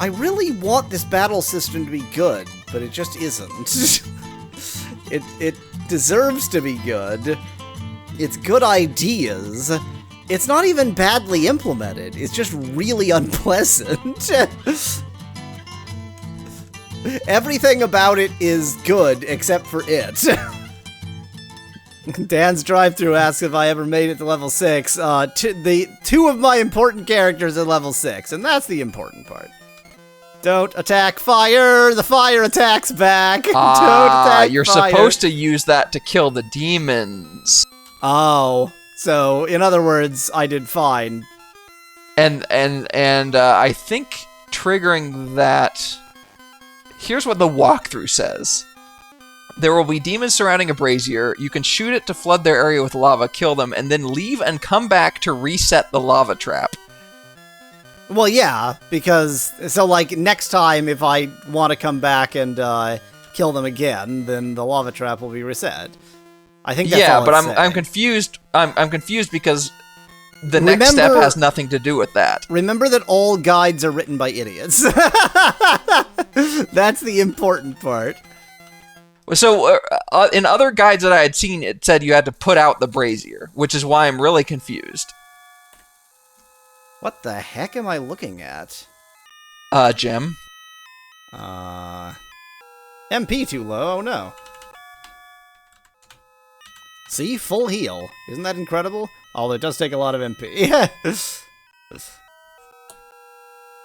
I really want this battle system to be good, but it just isn't. It deserves to be good. It's good ideas. It's not even badly implemented. It's just really unpleasant. Everything about it is good except for it. Dan's drive-thru asks if I ever made it to level 6. Two of my important characters are level 6, and that's the important part. Don't attack fire! The fire attacks back! Don't attack you're fire. Supposed to use that to kill the demons. Oh, so in other words, I did fine. And I think triggering that... Here's what the walkthrough says. There will be demons surrounding a brazier. You can shoot it to flood their area with lava, kill them, and then leave and come back to reset the lava trap. Well, yeah, because, so like, next time if I want to come back and kill them again, then the lava trap will be reset. I think that's all but it's I'm confused. I'm confused because the next step has nothing to do with that. Remember that all guides are written by idiots. That's the important part. So, in other guides that I had seen, it said you had to put out the brazier, which is why I'm really confused. What the heck am I looking at? Gem. MP too low, oh no. See? Full heal. Isn't that incredible? Although it does take a lot of MP.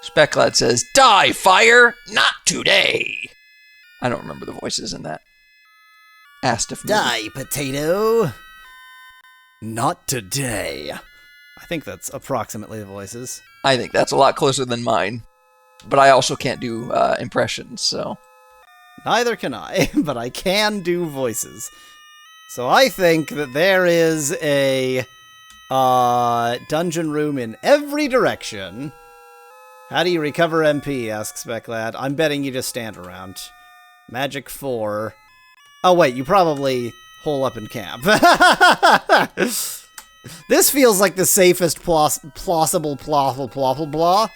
Specklad says, "Die, fire! Not today!" I don't remember the voices in that. Asked if... Die, potato! Not today. I think that's approximately the voices. I think that's a lot closer than mine. But I also can't do impressions, so... Neither can I, but I can do voices. So I think that there is a dungeon room in every direction. How do you recover MP, asks Specklad. I'm betting you just stand around. Magic 4. Oh wait, you probably hole up in camp. This feels like the safest plausible blah.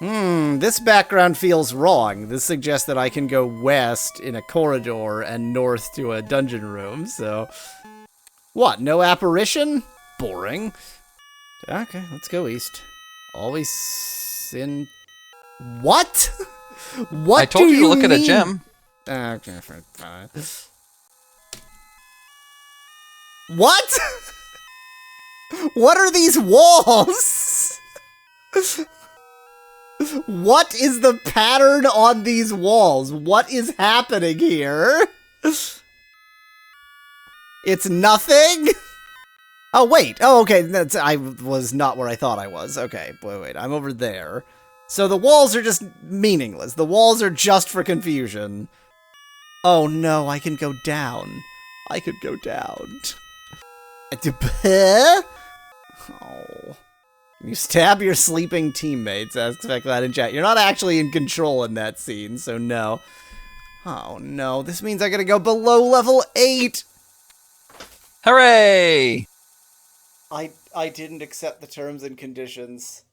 This background feels wrong. This suggests that I can go west in a corridor and north to a dungeon room, so... What, no apparition? Boring. Okay, let's go east. Always in... What? What I told do you to look mean? at a gem. Okay, fine. What? What are these walls? What is the pattern on these walls? What is happening here? It's nothing? Oh, wait. Oh, okay. I was not where I thought I was. Okay, wait. I'm over there. So the walls are just meaningless. The walls are just for confusion. Oh, no. I can go down. I could go down. Oh. You stab your sleeping teammates, asks Specklad in chat. You're not actually in control in that scene, so no. Oh no, this means I gotta go below level 8! Hooray! I didn't accept the terms and conditions.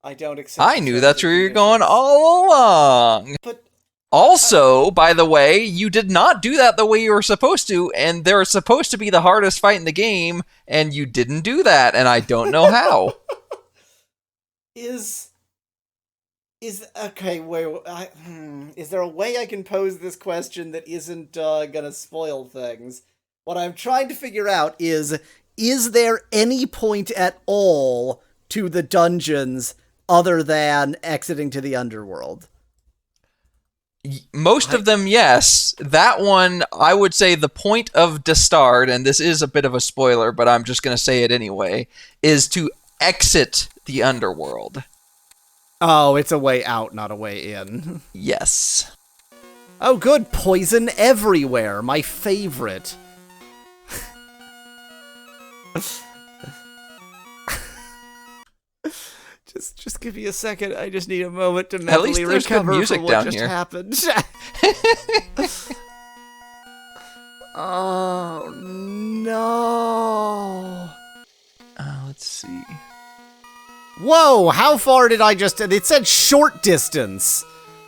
I don't accept I knew that's where you're going all along! But... Also, by the way, you did not do that the way you were supposed to, and they're supposed to be the hardest fight in the game, and you didn't do that, and I don't know how. Okay, wait, is there a way I can pose this question that isn't gonna spoil things? What I'm trying to figure out is there any point at all to the dungeons other than exiting to the underworld? Most of them, yes. That one, I would say the point of Dastard, and this is a bit of a spoiler, but I'm just going to say it anyway, is to exit the underworld. Oh, it's a way out, not a way in. Yes. Oh, good. Poison everywhere. My favorite. Just give me a second. I just need a moment to mentally recover from what just happened. Oh, no. Let's see. Whoa, how far did I just... It said short distance.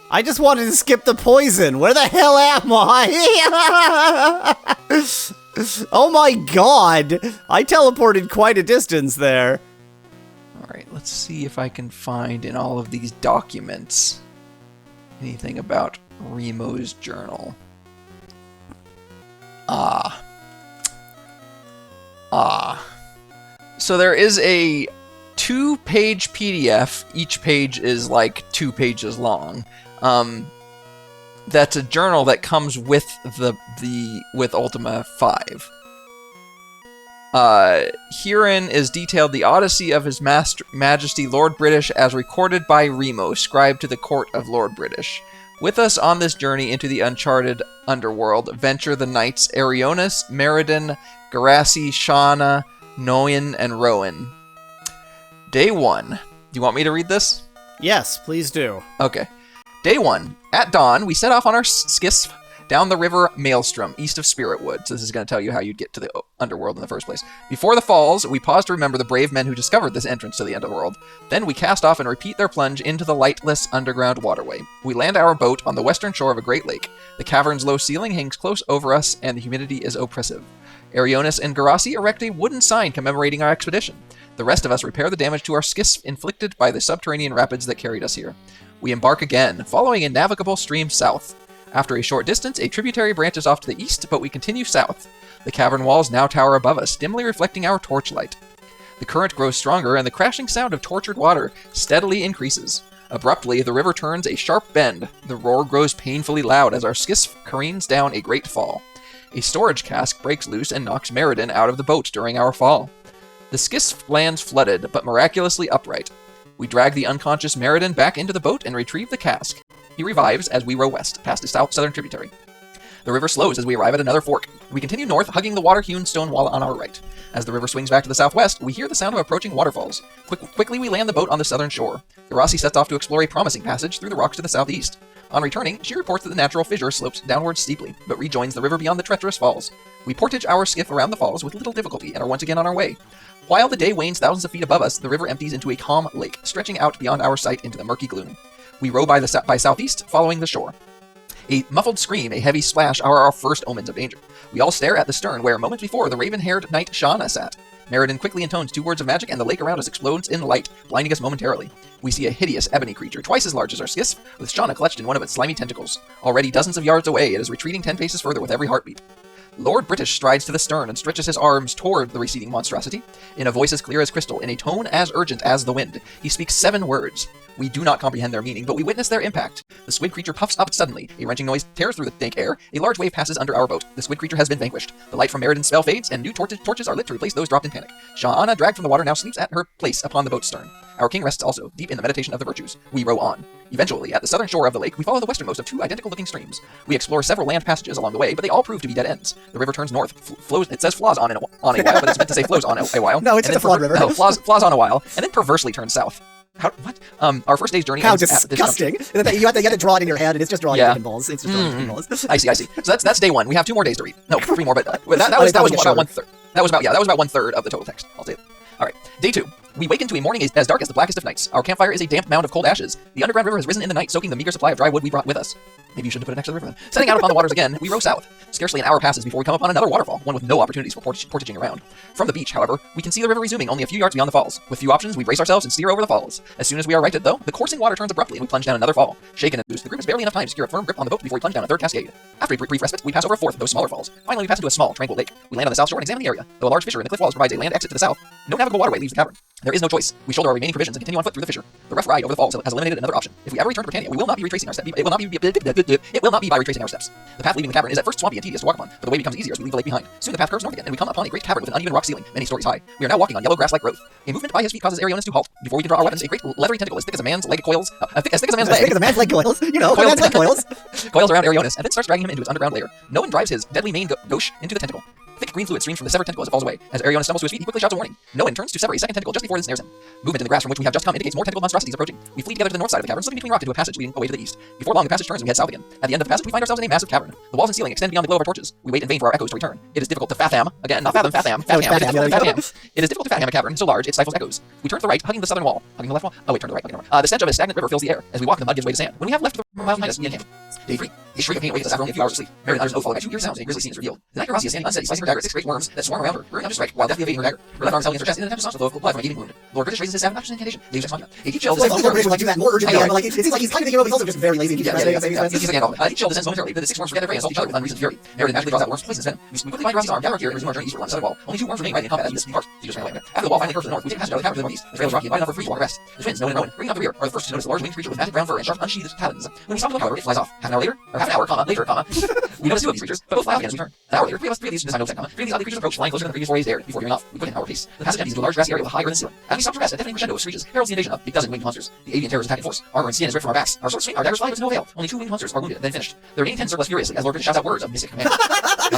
I just wanted to skip the poison. Where the hell am I? Oh my god. I teleported quite a distance there. Alright, let's see if I can find in all of these documents anything about Remo's journal. So there is a 2-page PDF. Each page is like 2 pages long. That's a journal that comes with with Ultima V. Herein is detailed the odyssey of His Majesty Lord British as recorded by Remo, scribe to the court of Lord British. With us on this journey into the uncharted underworld venture the knights Arionis, Meriden, Garassi, Shauna, Noyan, and Rowan. Day 1. Do you want me to read this? Yes, please do. Okay. Day 1. At dawn, we set off on our skiffs down the river Maelstrom, east of Spiritwood. So this is going to tell you how you'd get to the underworld in the first place. Before the falls, we pause to remember the brave men who discovered this entrance to the underworld. Then we cast off and repeat their plunge into the lightless underground waterway. We land our boat on the western shore of a great lake. The cavern's low ceiling hangs close over us, and the humidity is oppressive. Arionis and Garassi erect a wooden sign commemorating our expedition. The rest of us repair the damage to our skiffs inflicted by the subterranean rapids that carried us here. We embark again, following a navigable stream south. After a short distance, a tributary branches off to the east, but we continue south. The cavern walls now tower above us, dimly reflecting our torchlight. The current grows stronger, and the crashing sound of tortured water steadily increases. Abruptly, the river turns a sharp bend. The roar grows painfully loud as our skiff careens down a great fall. A storage cask breaks loose and knocks Meriden out of the boat during our fall. The skiff lands flooded, but miraculously upright. We drag the unconscious Meriden back into the boat and retrieve the cask. He revives as we row west, past a southern tributary. The river slows as we arrive at another fork. We continue north, hugging the water-hewn stone wall on our right. As the river swings back to the southwest, we hear the sound of approaching waterfalls. Quickly we land the boat on the southern shore. Garassi sets off to explore a promising passage through the rocks to the southeast. On returning, she reports that the natural fissure slopes downwards steeply, but rejoins the river beyond the treacherous falls. We portage our skiff around the falls with little difficulty and are once again on our way. While the day wanes thousands of feet above us, the river empties into a calm lake, stretching out beyond our sight into the murky gloom. We row by southeast, following the shore. A muffled scream, a heavy splash are our first omens of danger. We all stare at the stern where, moments before, the raven-haired knight Shauna sat. Meriden quickly intones 2 words of magic, and the lake around us explodes in light, blinding us momentarily. We see a hideous ebony creature, twice as large as our skiff, with Shauna clutched in one of its slimy tentacles. Already dozens of yards away, it is retreating 10 paces further with every heartbeat. Lord British strides to the stern and stretches his arms toward the receding monstrosity. In a voice as clear as crystal, in a tone as urgent as the wind, he speaks 7 words. We do not comprehend their meaning, but we witness their impact. The squid creature puffs up suddenly. A wrenching noise tears through the dank air. A large wave passes under our boat. The squid creature has been vanquished. The light from Meriden's spell fades, and new torches are lit to replace those dropped in panic. Shauna, dragged from the water, now sleeps at her place upon the boat's stern. Our king rests also, deep in the meditation of the virtues. We row on. Eventually, at the southern shore of the lake, we follow the westernmost of 2 identical-looking streams. We explore several land passages along the way, but they all prove to be dead ends. The river turns north. Flows. It says flaws on a while, but it's meant to say flows on a while. No, it's a flawed river. No, flaws on a while, and then perversely turns south. What? Our first day's journey. How disgusting! You have to draw it in your hand, and it's just drawing chicken balls. It's just drawing chicken balls. I see. So that's day 1. We have 2 more days to read. No, 3 more, but that was about 1/3. That was about 1/3 of the total text. I'll say it. All right. Day 2. We wake into a morning as dark as the blackest of nights. Our campfire is a damp mound of cold ashes. The underground river has risen in the night, soaking the meager supply of dry wood we brought with us. Maybe you shouldn't have put it next to the river then. Setting out upon the waters again, we row south. Scarcely an hour passes before we come upon another waterfall, one with no opportunities for portaging around. From the beach, however, we can see the river resuming only a few yards beyond the falls. With few options, we brace ourselves and steer over the falls. As soon as we are righted, though, the coursing water turns abruptly and we plunge down another fall. Shaken and loose, the grip is barely enough time to secure a firm grip on the boat before we plunge down a 3rd cascade. After a brief respite, we pass over a 4th of those smaller falls. Finally, we pass into a small, tranquil lake. We land on the south shore and examine the area. Though a large fissure in the cliff walls provides a land exit to the south, no navigable waterway leaves the cavern. There is no choice. We shoulder our remaining provisions and continue on foot through the fissure. The rough ride over the falls has eliminated another option. If we ever return to Britannia, we will not be retracing our steps. It will not be by retracing our steps. The path leaving the cavern is at first swampy and tedious to walk upon, but the way becomes easier as we leave the lake behind. Soon the path curves north again, and we come upon a great cavern with an uneven rock ceiling, many stories high. We are now walking on yellow grass-like growth. A movement by his feet causes Arionis to halt. Before we can draw our weapons, a great leathery tentacle as thick as a man's leg coils, as thick as a man's leg. As thick as a man's leg coils. You know, coils, man's leg coils. Coils around Arionis, and then starts dragging him into its underground lair. No one drives his deadly main gauche into the tentacle. Thick green fluid streams from the severed tentacle as it falls away. As Ariona stumbles to his feet, he quickly shouts a warning. No one turns to sever a second tentacle just before it snares him. Movement in the grass from which we have just come indicates more tentacle monstrosities approaching. We flee together to the north side of the cavern, slipping between rocks into a passage leading away to the east. Before long, the passage turns and we head south again. At the end of the passage, we find ourselves in a massive cavern. The walls and ceiling extend beyond the glow of our torches. We wait in vain for our echoes to return. It is difficult to fathom. Again, not fathom, fatham. It is difficult to fathom a cavern so large it stifles echoes. We turn to the right, hugging the southern wall. Hugging the left wall. Oh wait, turn to the right. Okay, the stench of a stagnant river fills the air. As we walk, the mud gives way to sand. When we have left the miles behind us, we encamp. Day 3. A shriek of pain awakens us after only a few hours of sleep. Mary and others know followed by 2 eerie sounds, and a grisly scene is revealed. The night Rossi is standing unsteady, slicing her dagger at 6 great worms that swarm around her, rearing up to strike, while deftly evading her dagger. Her left arm is held against her chest in an attempt to staunch the flow of cold blood from a gaping wound. Lord British raises his staff and incantation. Deus Ex Machina. A deep chill descends. Lord British would like do that more urgently. Like, it seems like he's kind of the hero, but he's also just very lazy. He's like Gandalf. A deep chill descends momentarily, but the 6 worms forget their prey and assault each other with unreasoned fury. Mary magically draws out worms' poisonous venom. We quickly find Rossi's arm, gather our gear, and resume our journey eastward along the southern wall. Only 2 worms remain fighting in combat as we depart. She just ran away. After the wall finally curves to the north, we take passage out of the cavern to the northeast. The trail is rocky and wide enough for free to walk rest. The twins, Nolan and Owen, bringing up the rear, are the first to notice a large winged creature with matted brown fur and sharp unsheathed talons. When we stop to look, however, it flies off. Half an hour later, we notice 2 of these creatures, but both fly off again as we turn. An hour later, 3 of these design no second. 3 of these oddly creatures approach, flying closer than the previous 4 days dared. Before giving off, we put in our pace. The passage empties into a large grassy area with a high earthen ceiling. As we stop to rest, a deafening crescendo of screeches heralds the invasion of a dozen winged monsters. The avian terrors attack in force. Armor and skin is ripped from our backs. Our swords swing, our daggers fly, but to no avail. Only 2 winged monsters are wounded, then finished. The remaining 10 circle us furiously as Lord British shouts out words of mystic command.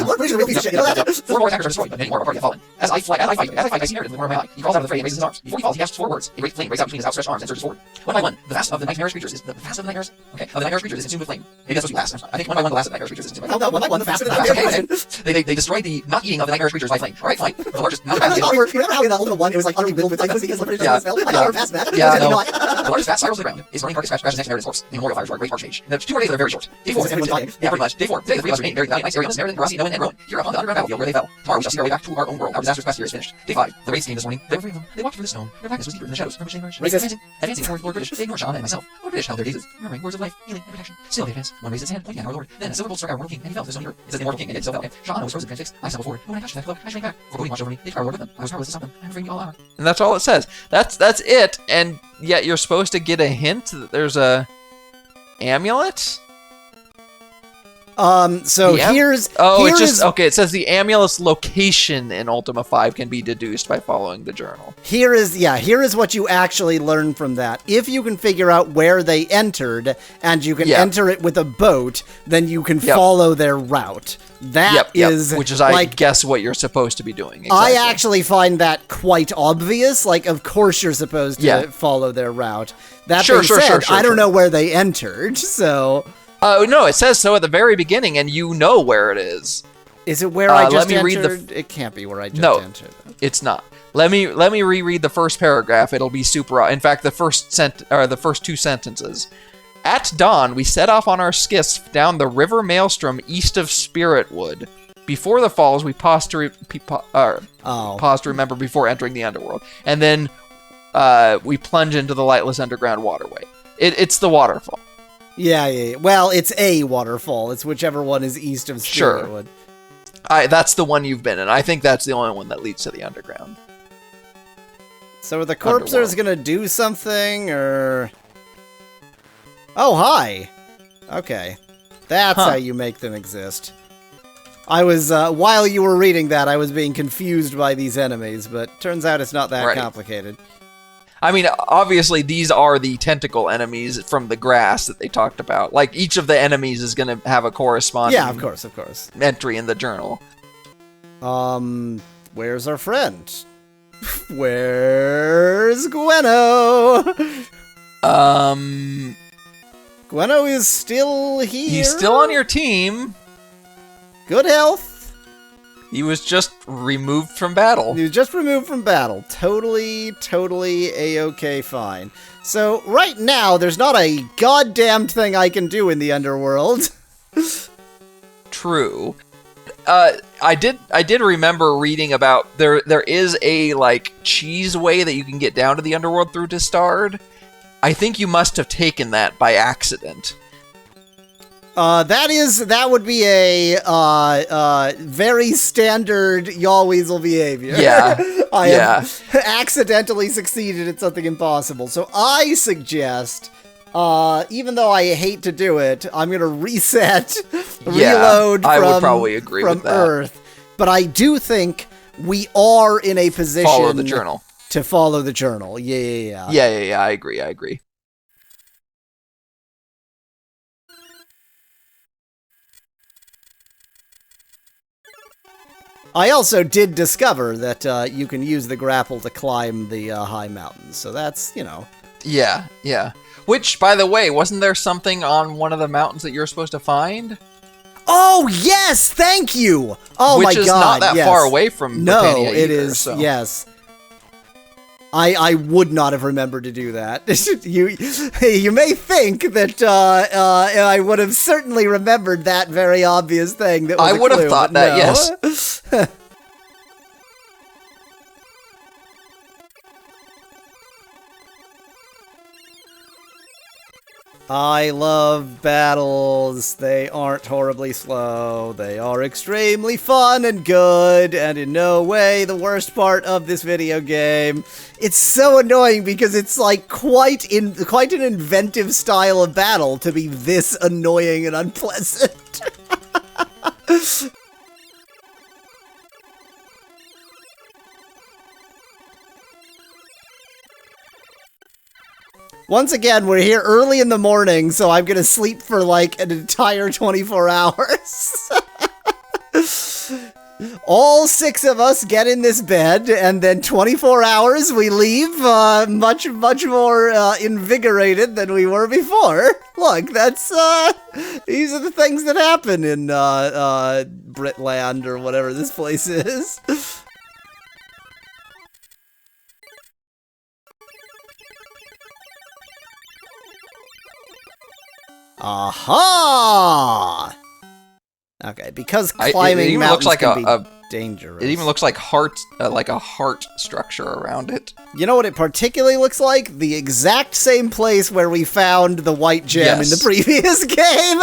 Lord British is a real piece of shit, you know that? 4 more attackers are destroyed, but many more of our party have fallen. As I fight, I see Meredith in the corner of my eye. He crawls out of the fray and raises his arms. Before he falls, he gasps 4 words. A great flame breaks out between his outstretched arms and surges forward. One by one, the vast of the nightmarish creatures is consumed with flame. Maybe that's supposed to be last. I think one by one, the last of the nightmarish creatures is consumed with flame. No, one by one, the faster than They destroy the not eating of the nightmarish creatures by flame. Alright, fine. The largest I thought you remember how in Ultima 1 it was like utterly riddled with typos because Lord British doesn't spell? I thought we were past that. Yeah, no. The largest fat spirals to the ground. His running carcass crashes next to Meredith's corpse. The memorial fires for our great archmage. The 2 more days that are very short. Day 4. Yeah, pretty much. Day 4. Today the 3 of us remain. Mary, the Valiant Knights, Ariana, Meredith, Rossi, Noan, and Rowan. Here upon the underground battlefield where they fell. Tomorrow we shall see our way back to our own world. Our disastrous quest here is finished. Day 5. The raids came this morning. There were 3 of them. They walked through the snow. Their blackness was deeper than the shadows from which they emerged. Advancing towards Lord British, they ignore Shauna and myself. Lord British held their gazes, murmuring words of life, healing, and protection. Still they advanced. One raised his hand, pointing at our Lord. Then a silver bolt struck our mortal king, and he fell to the stony earth. It says the immortal king, and yet still fell. Shauna was frozen, transfixed. I stumbled forward, but when I touched that cloak, I shrank back. Foreboding watched over me. They took our Lord with them. I was powerless to stop them. I'm afraid we all are. And that's all it says. That's it. And yet you're supposed to get a hint that there's a amulet. So here's it says the amulet's location in Ultima 5 can be deduced by following the journal. Here is what you actually learn from that. If you can figure out where they entered and you can enter it with a boat, then you can follow their route. That is which is I guess what you're supposed to be doing. Exactly. I actually find that quite obvious. Like, of course you're supposed to follow their route. That being said, I don't know where they entered, so. No, it says so at the very beginning, and you know where it is. Is it where I just entered? Read it can't be where I just entered. No, it's not. Let me reread the first paragraph. It'll be super. In fact, the first 2 sentences. At dawn, we set off on our skiffs down the river Maelstrom east of Spiritwood. Before the falls, we paused to remember before entering the underworld, and then we plunge into the lightless underground waterway. It's the waterfall. Yeah. Well, it's a waterfall. It's whichever one is east of Spiritwood. Sure. That's the one you've been in. I think that's the only one that leads to the underground. So are the corpsers gonna do something, or... Oh, hi! Okay. That's how you make them exist. I was, while you were reading that, I was being confused by these enemies, but turns out it's not that complicated. I mean, obviously, these are the tentacle enemies from the grass that they talked about. Like, each of the enemies is going to have a corresponding... Yeah, of course. ...entry in the journal. Where's our friend? Where's Gweno? Gweno is still here? He's still on your team. Good health. He was just removed from battle. Totally A-okay fine. So, right now, there's not a goddamn thing I can do in the underworld. True. I did remember reading about there is a, like, cheese way that you can get down to the underworld through Distard. I think you must have taken that by accident. That would be a very standard Yaw Weasel behavior. Yeah. I have accidentally succeeded at something impossible. So I suggest, even though I hate to do it, I'm gonna reset, reload I would probably agree with that. Earth. But I do think we are in a position follow the journal. To follow the journal. Yeah. I agree. I also did discover that you can use the grapple to climb the high mountains, so that's, you know. Yeah, yeah. Which, by the way, wasn't there something on one of the mountains that you're supposed to find? Oh, yes! Thank you! Oh, my God, Which is not that yes. far away from Britannia it either, is, so. yes. I would not have remembered to do that. You may think that I would have certainly remembered that very obvious thing. That was I would have thought that, no. yes. I love battles. They aren't horribly slow. They are extremely fun and good, and in no way the worst part of this video game. It's so annoying because it's like quite an inventive style of battle to be this annoying and unpleasant. Once again, we're here early in the morning, so I'm gonna sleep for like an entire 24 hours. All 6 of us get in this bed, and then 24 hours we leave much more invigorated than we were before. Look, that's, these are the things that happen in Britland, or whatever this place is. Aha! Okay, because climbing mountains can be dangerous. It even looks like a heart structure around it. You know what it particularly looks like? The exact same place where we found the white gem in the previous game.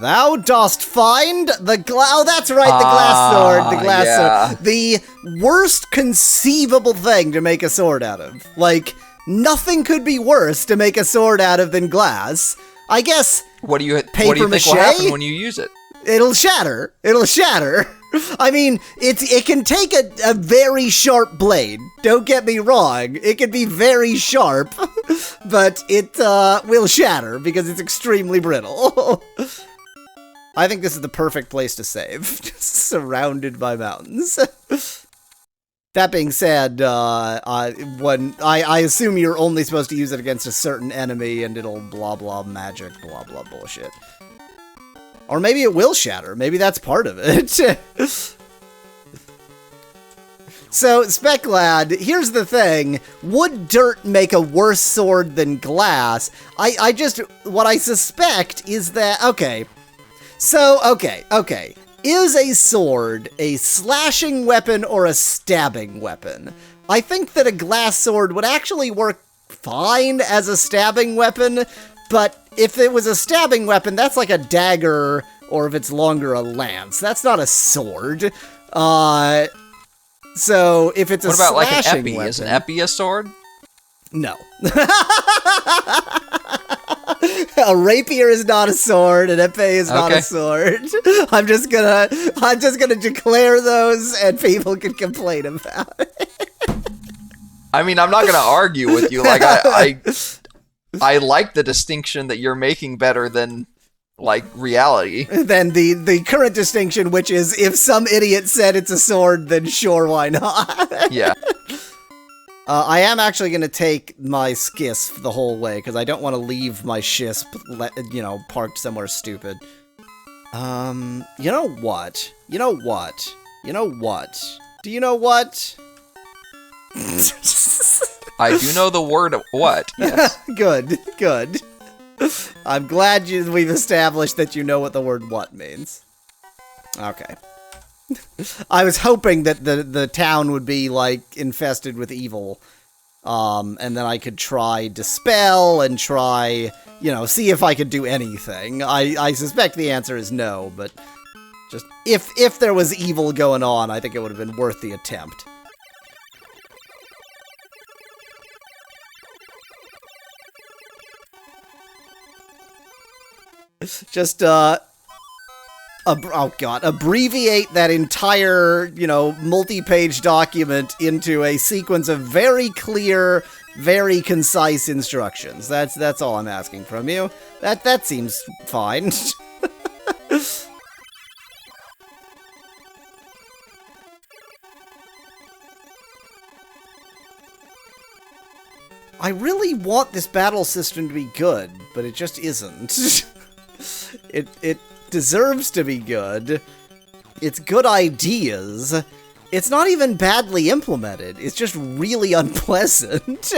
Thou dost find the oh, that's right, the glass sword, the glass sword. The worst conceivable thing to make a sword out of. Like, nothing could be worse to make a sword out of than glass. I guess, what do you think mache? will happen when you use it? It'll shatter. It'll shatter. I mean, it can take a very sharp blade. Don't get me wrong. It can be very sharp, but it will shatter because it's extremely brittle. I think this is the perfect place to save. Just surrounded by mountains. That being said, when I assume you're only supposed to use it against a certain enemy and it'll blah blah magic, blah blah bullshit. Or maybe it will shatter. Maybe that's part of it. So, Speclad, here's the thing. Would dirt make a worse sword than glass? What I suspect is that, okay. So, okay. Is a sword a slashing weapon or a stabbing weapon? I think that a glass sword would actually work fine as a stabbing weapon, but if it was a stabbing weapon, that's like a dagger, or if it's longer, a lance. That's not a sword. So, if it's a slashing weapon... What about like an epee? Is an epee a sword? No. A rapier is not a sword, an epee is not a sword. I'm just gonna declare those, and people can complain about it. I mean, I'm not gonna argue with you. Like, I like the distinction that you're making better than, like, reality. Than the current distinction, which is, if some idiot said it's a sword, then sure, why not? Yeah. I am actually going to take my skisp the whole way, because I don't want to leave my shisp, parked somewhere stupid. You know what? Do you know what? I do know the word what, yes. Good. I'm glad we've established that you know what the word what means. Okay. I was hoping that the town would be, like, infested with evil, and then I could try dispel and try, see if I could do anything. I suspect the answer is no, but just, if there was evil going on, I think it would have been worth the attempt. Just, abbreviate that entire, multi-page document into a sequence of very clear, very concise instructions. That's all I'm asking from you. That seems fine. I really want this battle system to be good, but it just isn't. It deserves to be good. It's good ideas. It's not even badly implemented. It's just really unpleasant.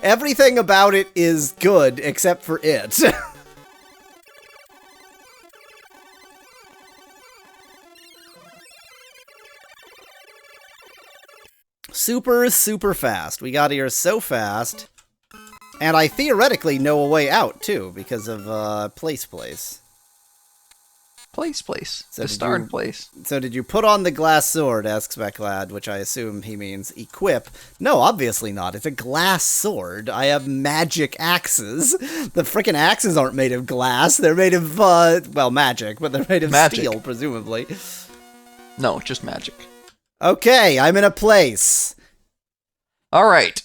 Everything about it is good except for it. Super fast. We got here so fast. And I theoretically know a way out, too, because of, Place. Place. So the starred place. So did you put on the glass sword, asks Becklad, which I assume he means equip. No, obviously not. It's a glass sword. I have magic axes. The frickin' axes aren't made of glass. They're made of, magic, but they're made of steel, presumably. No, just magic. Okay, I'm in a place. All right.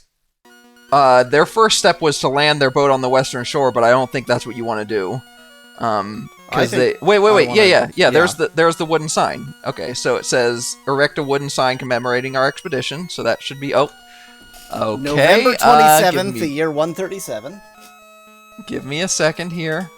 Their first step was to land their boat on the western shore, but I don't think that's what you want to do. Because wait. Yeah. There's the wooden sign. Okay, so it says erect a wooden sign commemorating our expedition. So that should be okay. November 27th, the year 137. Give me a second here.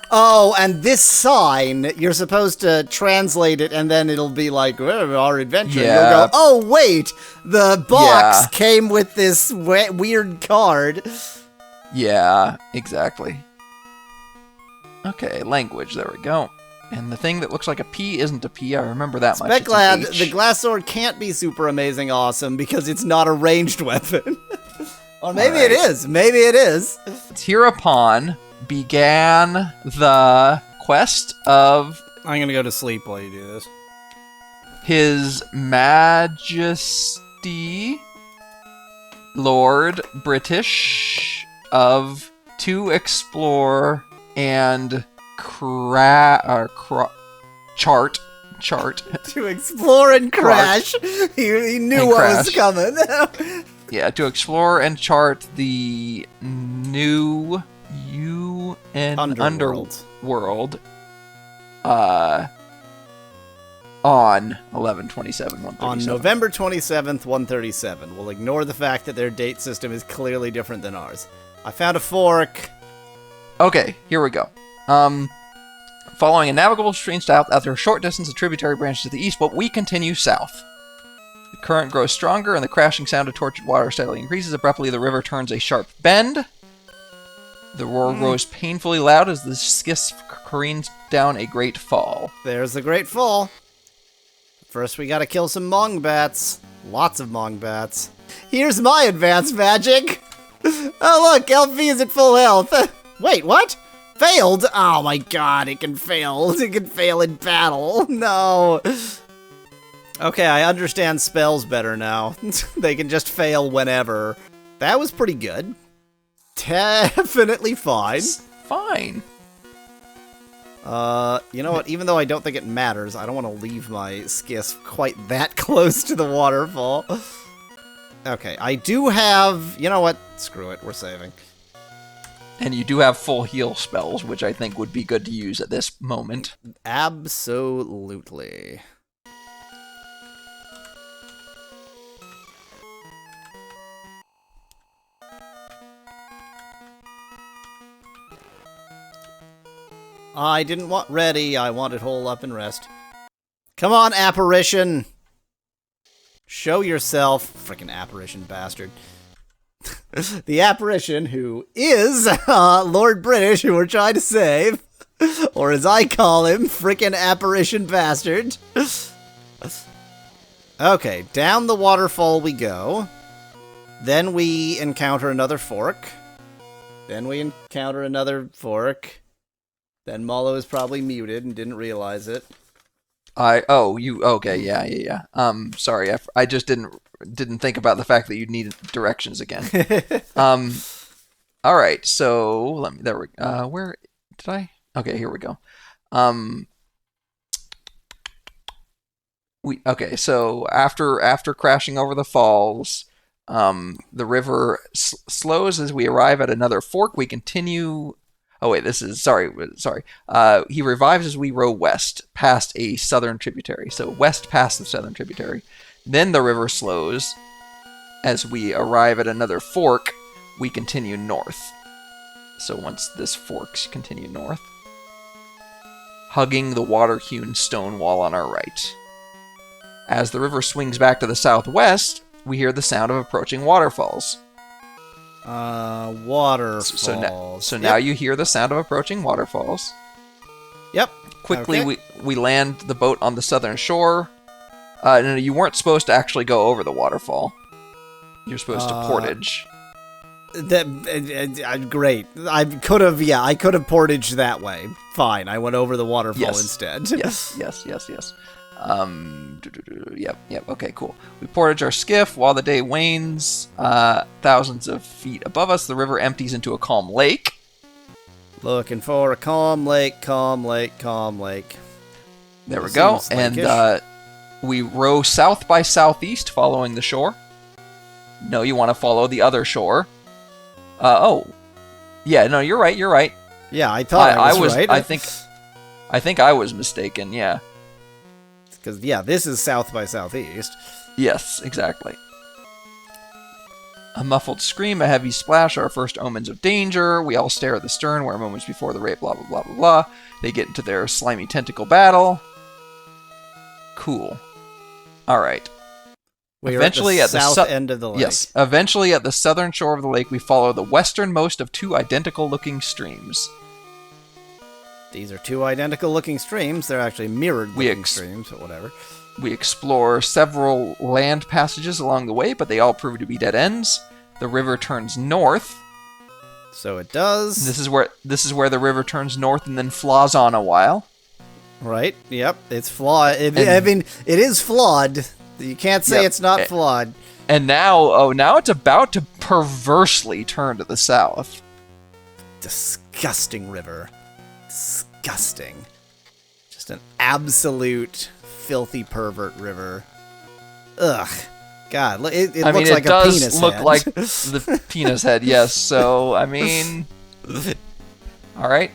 Oh, and this sign, you're supposed to translate it, and then it'll be like, our adventure. Yeah. You'll go, oh, wait, the box came with this weird card. Yeah, exactly. Okay, language, there we go. And the thing that looks like a P isn't a P, I remember that much. Specklad, the glass sword can't be super amazing awesome because it's not a ranged weapon. Or maybe it is. Maybe it is. Hereupon began the quest of... I'm gonna go to sleep while you do this. His Majesty Lord British to explore and chart. To explore and crash. He knew what was coming. Yeah, to explore and chart the new UN underworld on 11/27/137. On November 27th, 137. We'll ignore the fact that their date system is clearly different than ours. I found a fork. Okay, here we go. Following a navigable stream south, after a short distance, a tributary branches to the east, but we continue south. The current grows stronger, and the crashing sound of tortured water steadily increases. Abruptly, the river turns a sharp bend. The roar grows painfully loud as the skiff careens down a great fall. There's the great fall. First, we gotta kill some mongbats. Lots of mongbats. Here's my advanced magic. Oh, look, LP is at full health. Wait, what? Failed? Oh my god, it can fail. It can fail in battle. No. Okay, I understand spells better now. They can just fail whenever. That was pretty good. Definitely fine. Fine. You know what? Even though I don't think it matters, I don't want to leave my skiff quite that close to the waterfall. Okay, I do have... You know what? Screw it, we're saving. And you do have full heal spells, which I think would be good to use at this moment. Absolutely. I didn't want ready, I wanted hole up and rest. Come on, apparition! Show yourself, frickin' apparition bastard. The apparition who is Lord British, who we're trying to save. Or as I call him, frickin' apparition bastard. Okay, down the waterfall we go. Then we encounter another fork. Then we encounter another fork. Then Mallow is probably muted and didn't realize it. Okay, yeah. Sorry, I just didn't think about the fact that you needed directions again. All right, so let me. There we. Where did I? Okay, here we go. Um, So after crashing over the falls, the river slows as we arrive at another fork. We continue. Oh wait, this is sorry. He revives as we row west past a southern tributary. So west past the southern tributary. Then the river slows as we arrive at another fork. We continue north. So once this forks, continue north, hugging the water-hewn stone wall on our right. As the river swings back to the southwest, we hear the sound of approaching waterfalls. Waterfalls. So now you hear the sound of approaching waterfalls. Yep. Quickly, Okay. we land the boat on the southern shore. No, you weren't supposed to actually go over the waterfall. You're supposed to portage. Great. I could have portaged that way. Fine. I went over the waterfall instead. Yes. Yep. Okay, cool. We portage our skiff while the day wanes. Thousands of feet above us, the river empties into a calm lake. Looking for a calm lake. There we go. Seems And we row south by southeast, following the shore. No, you want to follow the other shore. Yeah, no, you're right. Yeah, I thought I was right. I think I was mistaken, yeah. Because, yeah, this is south by southeast. Yes, exactly. A muffled scream, a heavy splash, our first omens of danger. We all stare at the stern where moments before the rape, blah, blah, blah, blah, blah. They get into their slimy tentacle battle. Cool. All right. We're eventually at the south end of the lake. Yes. Eventually, at the southern shore of the lake, we follow the westernmost of two identical-looking streams. These are two identical-looking streams. They're actually mirrored-looking streams, but whatever. We explore several land passages along the way, but they all prove to be dead ends. The river turns north. So it does. This is where the river turns north and then flaws on a while. Right. Yep. It's flawed. I mean, it is flawed. You can't say it's not flawed. And now it's about to perversely turn to the south. Disgusting river. Disgusting. Just an absolute filthy pervert river. Ugh. God, it looks like a penis head. It does look like the penis head, yes. So, I mean... All right.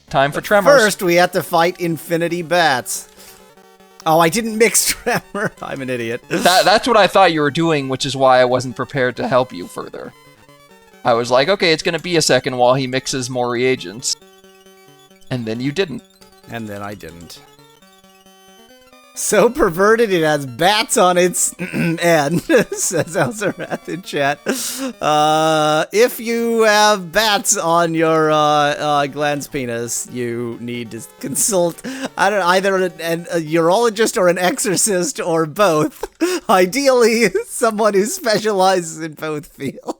Time for Tremors. First, we have to fight infinity bats. Oh, I didn't mix Tremor. I'm an idiot. That's what I thought you were doing, which is why I wasn't prepared to help you further. I was like, okay, it's going to be a second while he mixes more reagents. And then you didn't. And then I didn't. So perverted it has bats on its end, says Elzarath in chat. If you have bats on your glans penis, you need to consult either a urologist or an exorcist or both. Ideally, someone who specializes in both fields.